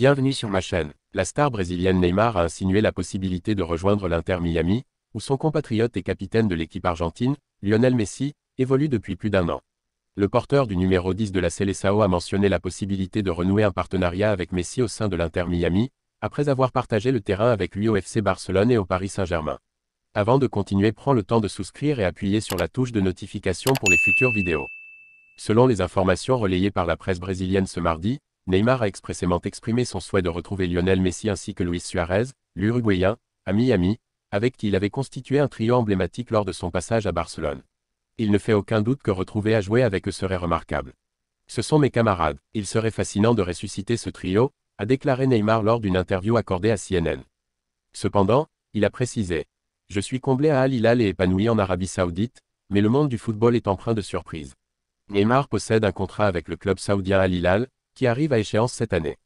Bienvenue sur ma chaîne. La star brésilienne Neymar a insinué la possibilité de rejoindre l'Inter Miami, où son compatriote et capitaine de l'équipe argentine, Lionel Messi, évolue depuis plus d'un an. Le porteur du numéro 10 de la Seleção a mentionné la possibilité de renouer un partenariat avec Messi au sein de l'Inter Miami, après avoir partagé le terrain avec lui au FC Barcelone et au Paris Saint-Germain. Avant de continuer, prends le temps de souscrire et appuyer sur la touche de notification pour les futures vidéos. Selon les informations relayées par la presse brésilienne ce mardi, Neymar a expressément exprimé son souhait de retrouver Lionel Messi ainsi que Luis Suarez, l'Uruguayen, à Miami, avec qui il avait constitué un trio emblématique lors de son passage à Barcelone. Il ne fait aucun doute que retrouver à jouer avec eux serait remarquable. Ce sont mes camarades, il serait fascinant de ressusciter ce trio, a déclaré Neymar lors d'une interview accordée à CNN. Cependant, il a précisé: « Je suis comblé à Al Hilal et épanoui en Arabie Saoudite, mais le monde du football est empreint de surprises. » Neymar possède un contrat avec le club saoudien Al Hilal, qui arrive à échéance cette année.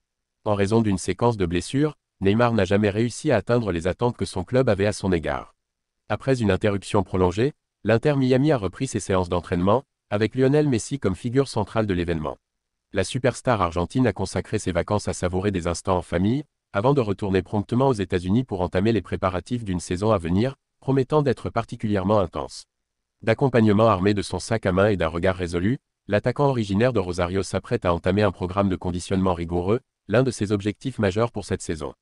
En raison d'une séquence de blessures, Neymar n'a jamais réussi à atteindre les attentes que son club avait à son égard. Après une interruption prolongée, l'Inter Miami a repris ses séances d'entraînement, avec Lionel Messi comme figure centrale de l'événement. La superstar argentine a consacré ses vacances à savourer des instants en famille, avant de retourner promptement aux États-Unis pour entamer les préparatifs d'une saison à venir, promettant d'être particulièrement intense. D'accompagnement armé de son sac à main et d'un regard résolu, l'attaquant originaire de Rosario s'apprête à entamer un programme de conditionnement rigoureux, l'un de ses objectifs majeurs pour cette saison.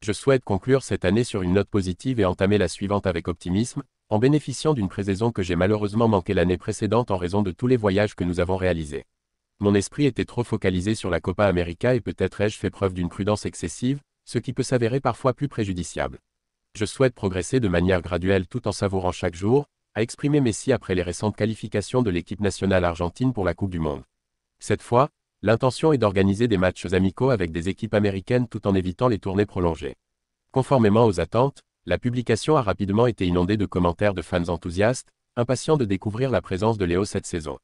Je souhaite conclure cette année sur une note positive et entamer la suivante avec optimisme, en bénéficiant d'une pré-saison que j'ai malheureusement manquée l'année précédente en raison de tous les voyages que nous avons réalisés. Mon esprit était trop focalisé sur la Copa América et peut-être ai-je fait preuve d'une prudence excessive, ce qui peut s'avérer parfois plus préjudiciable. Je souhaite progresser de manière graduelle tout en savourant chaque jour, a exprimé Messi après les récentes qualifications de l'équipe nationale argentine pour la Coupe du Monde. Cette fois, l'intention est d'organiser des matchs amicaux avec des équipes américaines tout en évitant les tournées prolongées. Conformément aux attentes, la publication a rapidement été inondée de commentaires de fans enthousiastes, impatients de découvrir la présence de Léo cette saison.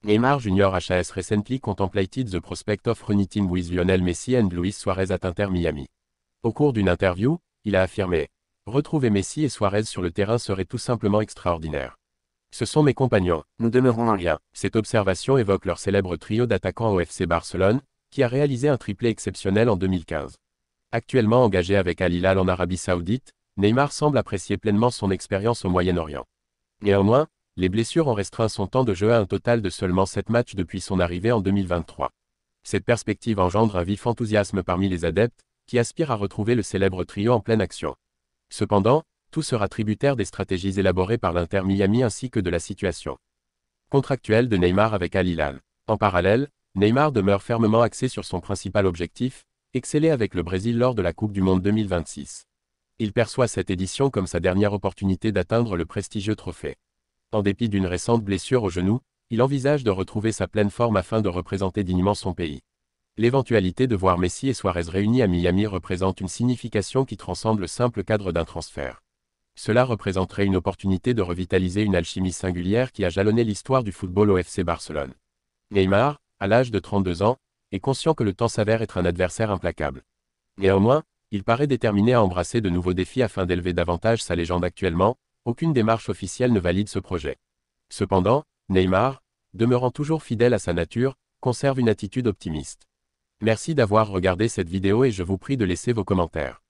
Neymar Jr. has recently contemplated the prospect of reuniting with Lionel Messi and Luis Suarez at Inter Miami. Au cours d'une interview, il a affirmé: « Retrouver Messi et Suarez sur le terrain serait tout simplement extraordinaire. Ce sont mes compagnons, nous demeurons en lien. » Cette observation évoque leur célèbre trio d'attaquants au FC Barcelone, qui a réalisé un triplé exceptionnel en 2015. Actuellement engagé avec Al Hilal en Arabie Saoudite, Neymar semble apprécier pleinement son expérience au Moyen-Orient. Néanmoins, les blessures ont restreint son temps de jeu à un total de seulement 7 matchs depuis son arrivée en 2023. Cette perspective engendre un vif enthousiasme parmi les adeptes, qui aspirent à retrouver le célèbre trio en pleine action. Cependant, tout sera tributaire des stratégies élaborées par l'Inter Miami ainsi que de la situation contractuelle de Neymar avec Al Hilal. En parallèle, Neymar demeure fermement axé sur son principal objectif, exceller avec le Brésil lors de la Coupe du Monde 2026. Il perçoit cette édition comme sa dernière opportunité d'atteindre le prestigieux trophée. En dépit d'une récente blessure au genou, il envisage de retrouver sa pleine forme afin de représenter dignement son pays. L'éventualité de voir Messi et Suarez réunis à Miami représente une signification qui transcende le simple cadre d'un transfert. Cela représenterait une opportunité de revitaliser une alchimie singulière qui a jalonné l'histoire du football au FC Barcelone. Neymar, à l'âge de 32 ans, est conscient que le temps s'avère être un adversaire implacable. Néanmoins, il paraît déterminé à embrasser de nouveaux défis afin d'élever davantage sa légende. Actuellement, aucune démarche officielle ne valide ce projet. Cependant, Neymar, demeurant toujours fidèle à sa nature, conserve une attitude optimiste. Merci d'avoir regardé cette vidéo et je vous prie de laisser vos commentaires.